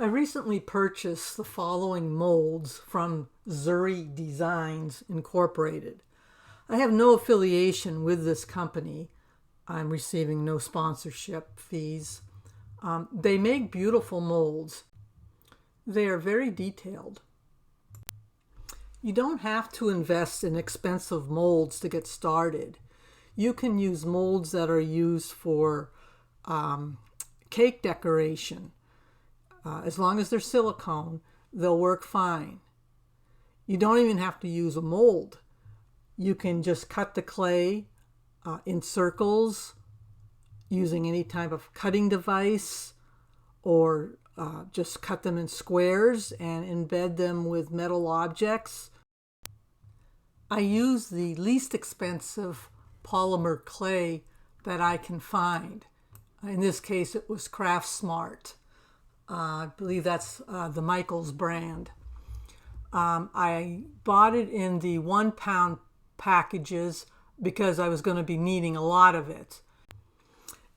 I recently purchased the following molds from Zuri Incorporated. I have no affiliation with this company. I'm receiving no sponsorship fees. They make beautiful molds. They are very detailed. You don't have to invest in expensive molds to get started. You can use molds that are used for cake decoration. As long as they're silicone, they'll work fine. You don't even have to use a mold. You can just cut the clay in circles using any type of cutting device, or just cut them in squares and embed them with metal objects. I use the least expensive polymer clay that I can find. In this case, it was Craft Smart. I believe that's the Michaels brand. I bought it in the 1 pound packages because I was going to be needing a lot of it.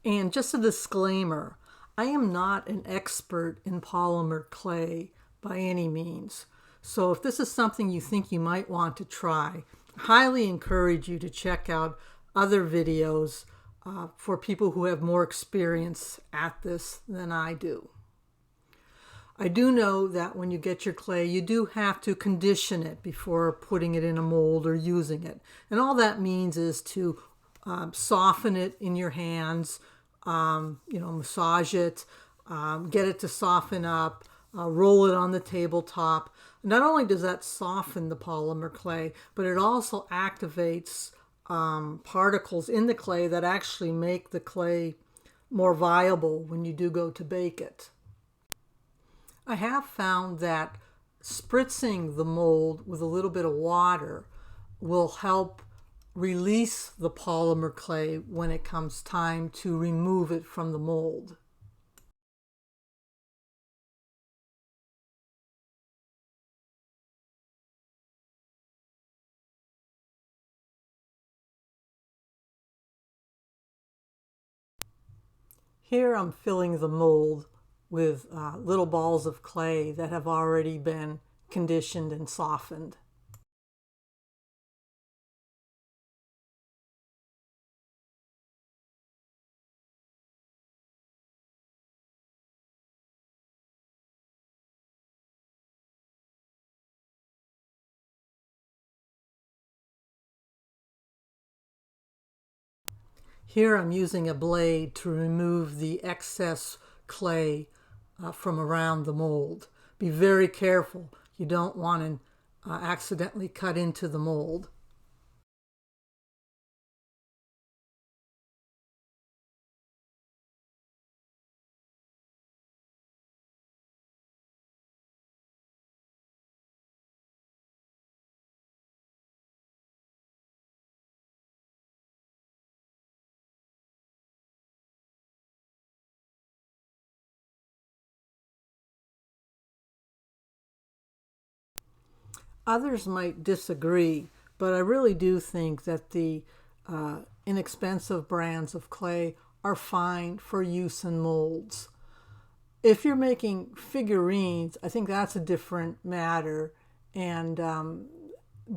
And just a disclaimer, I am not an expert in polymer clay by any means. So if this is something you think you might want to try, I highly encourage you to check out other videos for people who have more experience at this than I do. I do know that when you get your clay, you do have to condition it before putting it in a mold or using it. And all that means is to soften it in your hands, massage it, get it to soften up, roll it on the tabletop. Not only does that soften the polymer clay, but it also activates particles in the clay that actually make the clay more viable when you do go to bake it. I have found that spritzing the mold with a little bit of water will help release the polymer clay when it comes time to remove it from the mold. Here I'm filling the mold with little balls of clay that have already been conditioned and softened. Here I'm using a blade to remove the excess clay from around the mold. Be very careful. You don't want to accidentally cut into the mold. Others might disagree, but I really do think that the inexpensive brands of clay are fine for use in molds. If you're making figurines, I think that's a different matter, and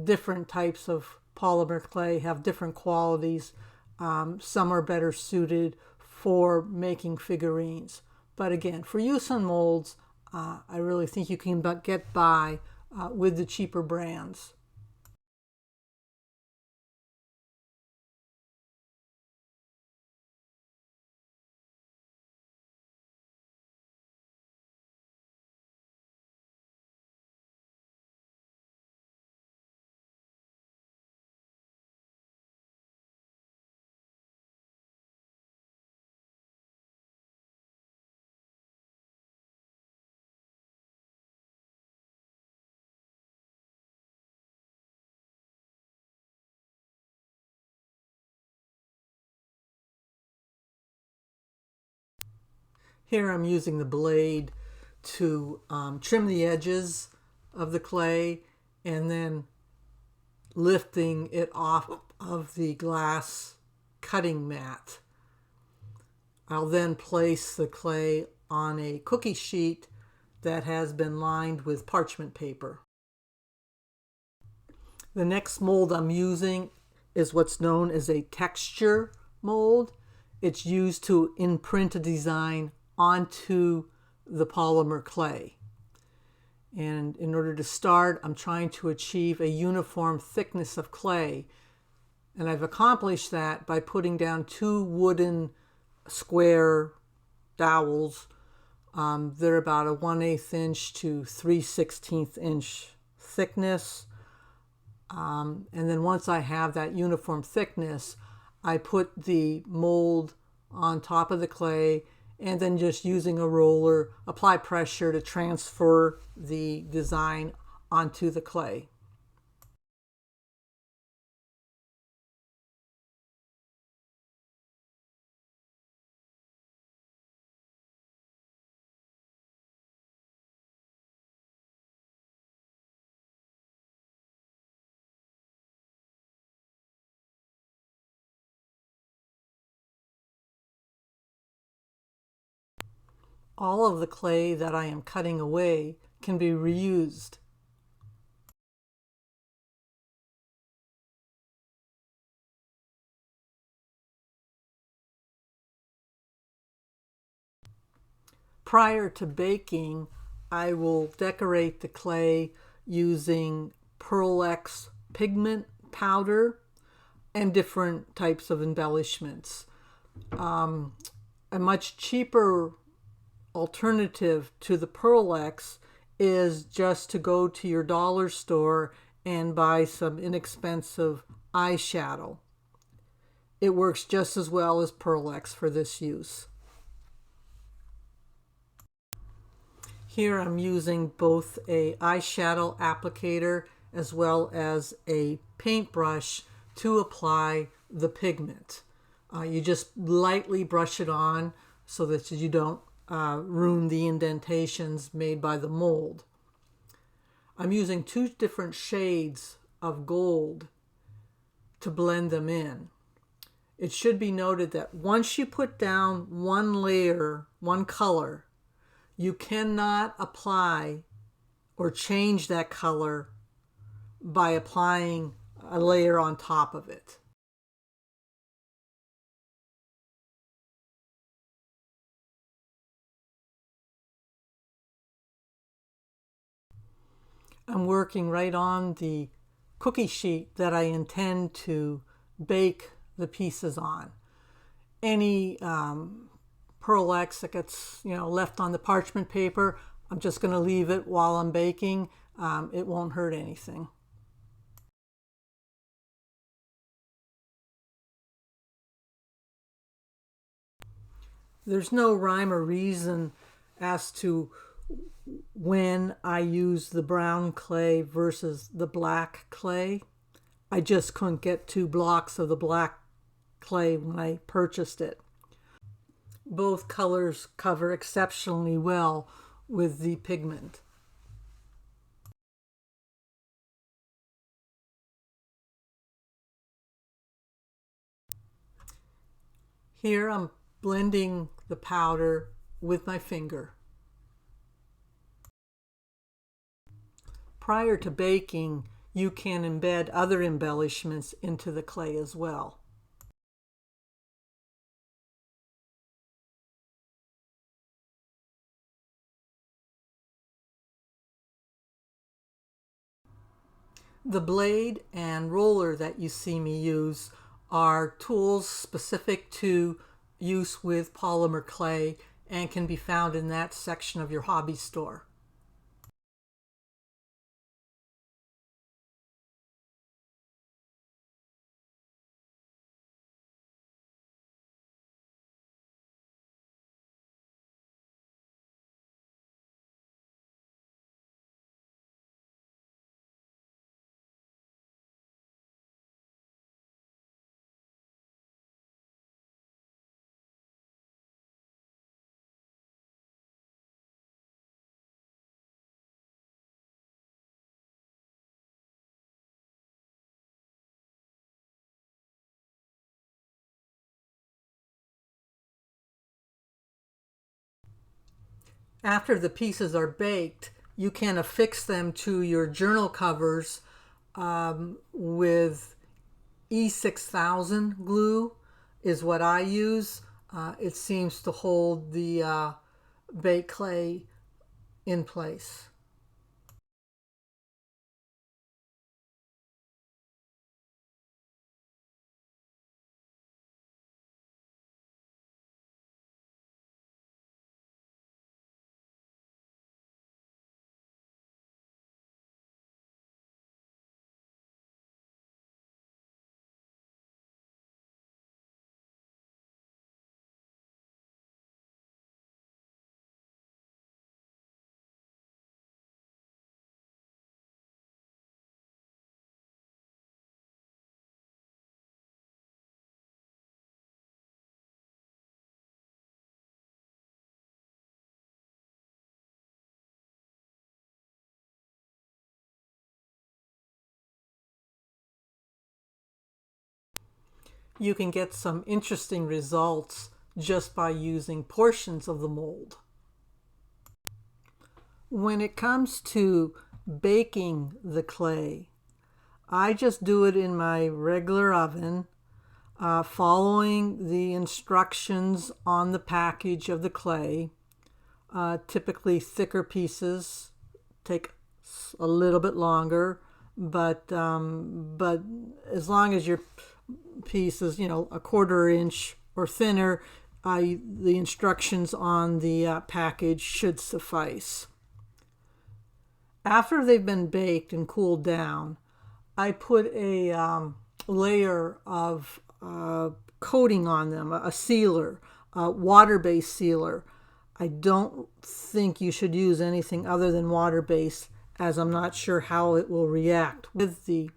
different types of polymer clay have different qualities. Some are better suited for making figurines. But again, for use in molds, I really think you can get by with the cheaper brands. Here I'm using the blade to trim the edges of the clay and then lifting it off of the glass cutting mat. I'll then place the clay on a cookie sheet that has been lined with parchment paper. The next mold I'm using is what's known as a texture mold. It's used to imprint a design onto the polymer clay. And in order to start, I'm trying to achieve a uniform thickness of clay. And I've accomplished that by putting down 2 wooden square dowels. They're about a 1/8 inch to 3/16 inch thickness. And then once I have that uniform thickness, I put the mold on top of the clay and then just using a roller, apply pressure to transfer the design onto the clay. All of the clay that I am cutting away can be reused. Prior to baking, I will decorate the clay using Pearl X pigment powder and different types of embellishments. A much cheaper alternative to the Pearl X is just to go to your dollar store and buy some inexpensive eyeshadow. It works just as well as Pearl X for this use. Here I'm using both a eyeshadow applicator as well as a paintbrush to apply the pigment. You just lightly brush it on so that you don't ruin the indentations made by the mold. I'm using 2 different shades of gold to blend them in. It should be noted that once you put down one layer, one color, you cannot apply or change that color by applying a layer on top of it. I'm working right on the cookie sheet that I intend to bake the pieces on. Any Pearl X that gets left on the parchment paper, I'm just going to leave it while I'm baking. It won't hurt anything. There's no rhyme or reason as to when I use the brown clay versus the black clay. I just couldn't get 2 blocks of the black clay when I purchased it. Both colors cover exceptionally well with the pigment. Here I'm blending the powder with my finger. Prior to baking, you can embed other embellishments into the clay as well. The blade and roller that you see me use are tools specific to use with polymer clay and can be found in that section of your hobby store. After the pieces are baked, you can affix them to your journal covers with E6000 glue is what I use. It seems to hold the baked clay in place. You can get some interesting results just by using portions of the mold. When it comes to baking the clay, I just do it in my regular oven, following the instructions on the package of the clay. Typically thicker pieces take a little bit longer, but as long as your piece is, a 1/4 inch or thinner, the instructions on the package should suffice. After they've been baked and cooled down, I put a layer of coating on them, a sealer, a water-based sealer. I don't think you should use anything other than water-based, as I'm not sure how it will react with the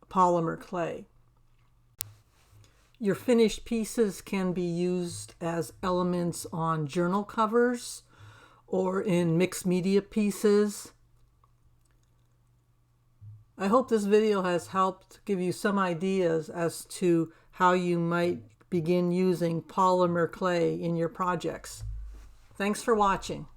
polymer clay. Your finished pieces can be used as elements on journal covers or in mixed media pieces. I hope this video has helped give you some ideas as to how you might begin using polymer clay in your projects. Thanks for watching.